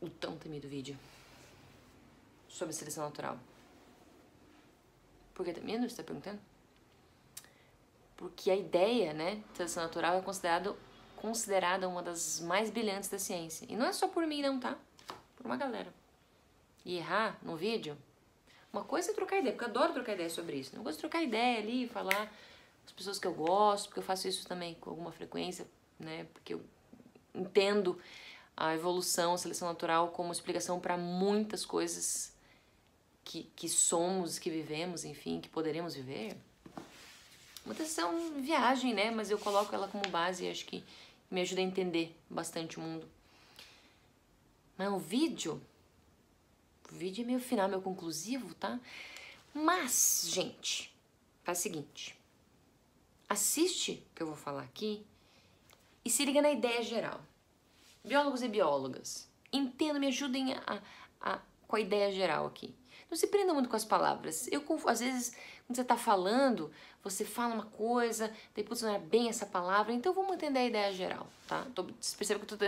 o tão temido vídeo sobre seleção natural. Por que temido, você tá perguntando? Porque a ideia, né, de seleção natural é considerada uma das mais brilhantes da ciência. E não é só por mim não, tá? Por uma galera. E errar no vídeo, uma coisa é trocar ideia, porque eu adoro trocar ideia sobre isso. Não gosto de trocar ideia ali, falar com as pessoas que eu gosto, porque eu faço isso também com alguma frequência, né, porque eu entendo a evolução, a seleção natural como explicação para muitas coisas que somos, que vivemos, enfim, que poderemos viver. Muitas são viagem, né? Mas eu coloco ela como base e acho que me ajuda a entender bastante o mundo. Mas o vídeo é meio final, meio conclusivo, tá? Mas, gente, faz o seguinte. Assiste o que eu vou falar aqui e se liga na ideia geral. Biólogos e biólogas, entendam, me ajudem com a ideia geral aqui. Não se prenda muito com as palavras. Às vezes, quando você está falando, você fala uma coisa, depois não era bem essa palavra, então vamos entender a ideia geral, tá? Você percebe que eu tô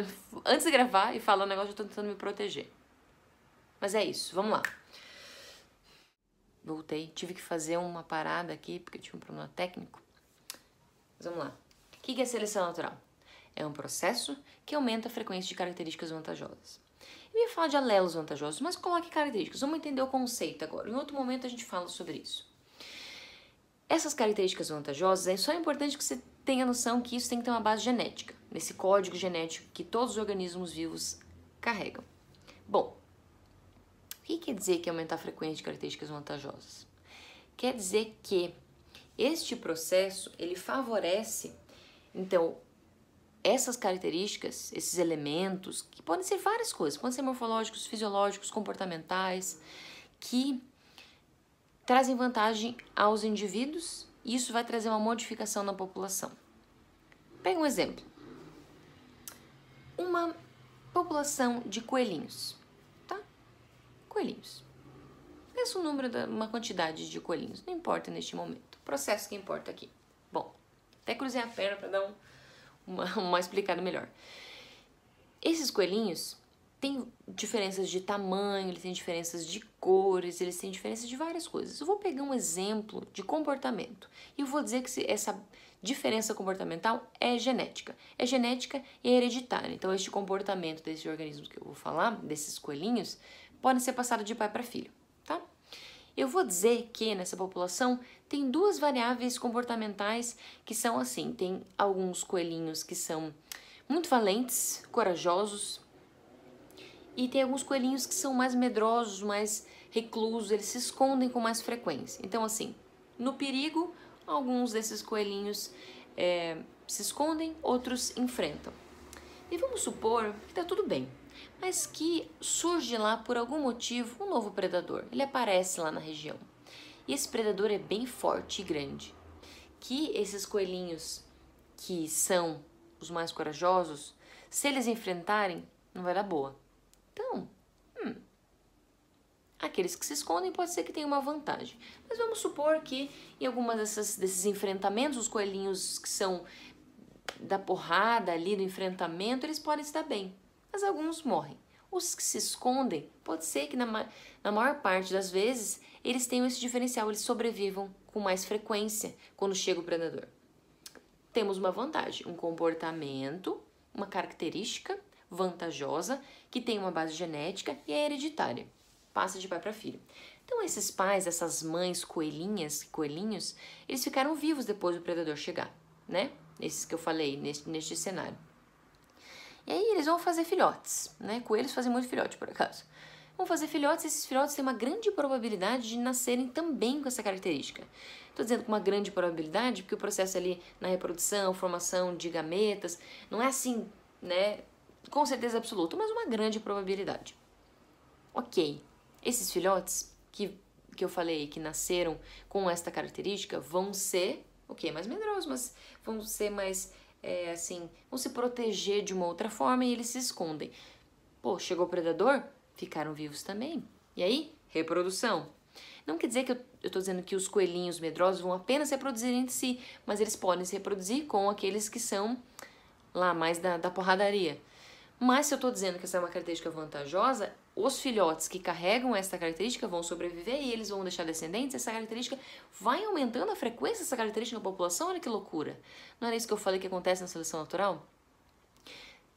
antes de gravar e falar um negócio, eu tô tentando me proteger. Mas é isso, vamos lá. Voltei, tive que fazer uma parada aqui, porque eu tive um problema técnico. Mas vamos lá. O que é seleção natural? É um processo que aumenta a frequência de características vantajosas. Eu ia falar de alelos vantajosos, mas coloque características. Vamos entender o conceito agora. Em outro momento a gente fala sobre isso. Essas características vantajosas, é só importante que você tenha noção que isso tem que ter uma base genética, nesse código genético que todos os organismos vivos carregam. Bom, o que quer dizer que aumentar a frequência de características vantajosas? Quer dizer que este processo, ele favorece, então, essas características, esses elementos, que podem ser várias coisas, podem ser morfológicos, fisiológicos, comportamentais, que trazem vantagem aos indivíduos e isso vai trazer uma modificação na população. Pega um exemplo. Uma população de coelhinhos, tá? Coelhinhos. Pensa um número, uma quantidade de coelhinhos, não importa neste momento. O processo que importa aqui. Bom, até cruzei a perna para dar uma explicada melhor. Esses coelhinhos têm diferenças de tamanho, eles têm diferenças de cores, eles têm diferenças de várias coisas. Eu vou pegar um exemplo de comportamento e eu vou dizer que essa diferença comportamental é genética. É genética e é hereditária. Então, este comportamento desses organismos que eu vou falar, desses coelhinhos, podem ser passados de pai para filho, tá? Eu vou dizer que nessa população tem duas variáveis comportamentais que são assim, tem alguns coelhinhos que são muito valentes, corajosos, e tem alguns coelhinhos que são mais medrosos, mais reclusos, eles se escondem com mais frequência. Então assim, no perigo, alguns desses coelhinhos se escondem, outros enfrentam. E vamos supor que tá tudo bem, mas que surge lá por algum motivo um novo predador. Ele aparece lá na região. E esse predador é bem forte e grande. Que esses coelhinhos, que são os mais corajosos, se eles enfrentarem, não vai dar boa. Então, aqueles que se escondem pode ser que tenham uma vantagem. Mas vamos supor que em alguma desses enfrentamentos, os coelhinhos que são da porrada ali, do enfrentamento, eles podem se dar bem. Mas alguns morrem. Os que se escondem, pode ser que na maior parte das vezes eles tenham esse diferencial, eles sobrevivam com mais frequência quando chega o predador. Temos uma vantagem, um comportamento, uma característica vantajosa que tem uma base genética e é hereditária. Passa de pai para filho. Então esses pais, essas mães coelhinhos, eles ficaram vivos depois do predador chegar, né? Esses que eu falei neste cenário. E aí eles vão fazer filhotes, né? Coelhos fazem muito filhote, por acaso. Vão fazer filhotes e esses filhotes têm uma grande probabilidade de nascerem também com essa característica. Estou dizendo com uma grande probabilidade porque o processo ali na reprodução, formação de gametas, não é assim, né? Com certeza absoluta, mas uma grande probabilidade. Ok, esses filhotes que eu falei que nasceram com esta característica vão ser, mais medrosos, mas vão ser mais... vão se proteger de uma outra forma e eles se escondem. Pô, chegou o predador, ficaram vivos também. E aí, reprodução. Não quer dizer que eu tô dizendo que os coelhinhos medrosos vão apenas reproduzir entre si, mas eles podem se reproduzir com aqueles que são lá mais da porradaria. Mas se eu estou dizendo que essa é uma característica vantajosa, os filhotes que carregam essa característica vão sobreviver e eles vão deixar descendentes, essa característica vai aumentando a frequência dessa característica na população, olha que loucura. Não era isso que eu falei que acontece na seleção natural?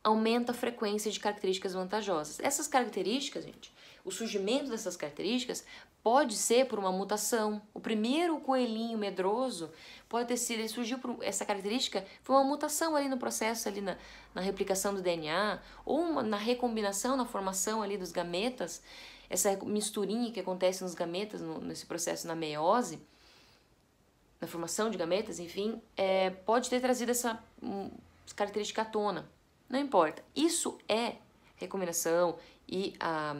Aumenta a frequência de características vantajosas. Essas características, gente, o surgimento dessas características pode ser por uma mutação. O primeiro coelhinho medroso pode ter sido, ele surgiu por essa característica, foi uma mutação ali no processo, ali na replicação do DNA, ou na recombinação, na formação ali dos gametas, essa misturinha que acontece nos gametas, nesse processo na meiose, na formação de gametas, enfim, pode ter trazido essa característica à tona. Não importa. Isso é recombinação e a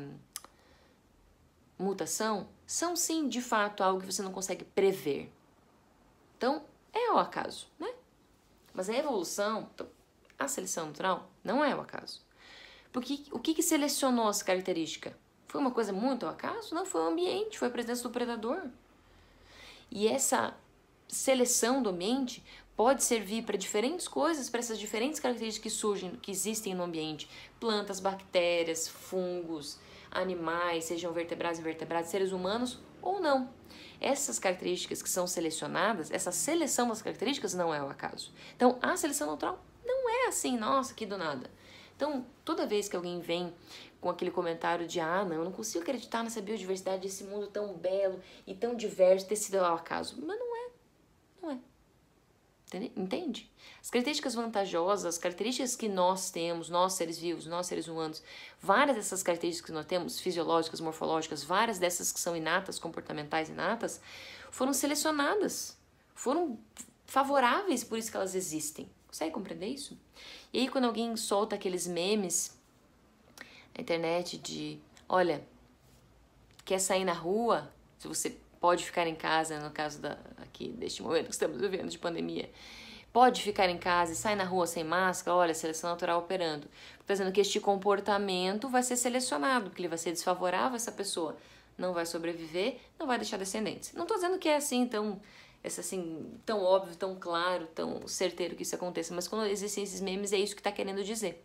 mutação são sim, de fato, algo que você não consegue prever. Então, é o acaso, né? Mas a evolução, a seleção natural, não é o acaso. Porque o que selecionou essa característica? Foi uma coisa muito ao acaso? Não, foi o ambiente, foi a presença do predador. E essa seleção do ambiente pode servir para diferentes coisas, para essas diferentes características que surgem, que existem no ambiente. Plantas, bactérias, fungos, animais, sejam vertebrados, invertebrados, seres humanos ou não. Essas características que são selecionadas, essa seleção das características não é o acaso. Então, a seleção natural não é assim, nossa, que do nada. Então, toda vez que alguém vem com aquele comentário de não, eu não consigo acreditar nessa biodiversidade, desse mundo tão belo e tão diverso, ter sido ao acaso. Mas não é. Entende? As características vantajosas, as características que nós temos, nós seres vivos, nós seres humanos, várias dessas características que nós temos, fisiológicas, morfológicas, várias dessas que são inatas, comportamentais inatas, foram selecionadas, foram favoráveis, por isso que elas existem. Consegue compreender isso? E aí quando alguém solta aqueles memes na internet de, olha, quer sair na rua, se você pode ficar em casa, no caso aqui deste momento que estamos vivendo de pandemia, pode ficar em casa e sai na rua sem máscara, olha, seleção natural operando. Está dizendo que este comportamento vai ser selecionado, que ele vai ser desfavorável a essa pessoa, não vai sobreviver, não vai deixar descendentes. Não estou dizendo que é assim tão óbvio, tão claro, tão certeiro que isso aconteça, mas quando existem esses memes é isso que está querendo dizer.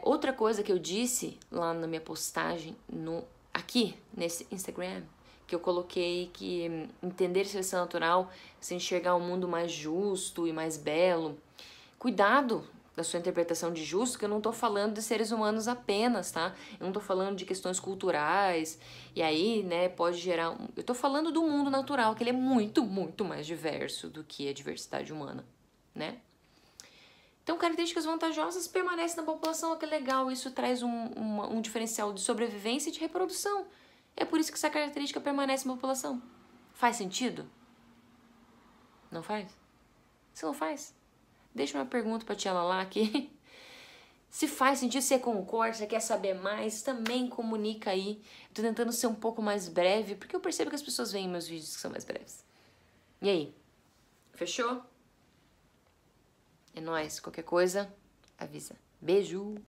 Outra coisa que eu disse lá na minha postagem, aqui nesse Instagram, que eu coloquei que entender seleção natural, você enxergar um mundo mais justo e mais belo. Cuidado da sua interpretação de justo, que eu não tô falando de seres humanos apenas, tá? Eu não tô falando de questões culturais, e aí, né, pode gerar... Eu tô falando do mundo natural, que ele é muito, muito mais diverso do que a diversidade humana, né? Então, características vantajosas permanecem na população, que é legal, isso traz um diferencial de sobrevivência e de reprodução. É por isso que essa característica permanece na população. Faz sentido? Não faz? Se não faz, deixa uma pergunta pra tia Lala aqui. Se faz sentido, você concorda, você quer saber mais, também comunica aí. Eu tô tentando ser um pouco mais breve, porque eu percebo que as pessoas veem meus vídeos que são mais breves. E aí? Fechou? É nóis. Qualquer coisa, avisa. Beijo!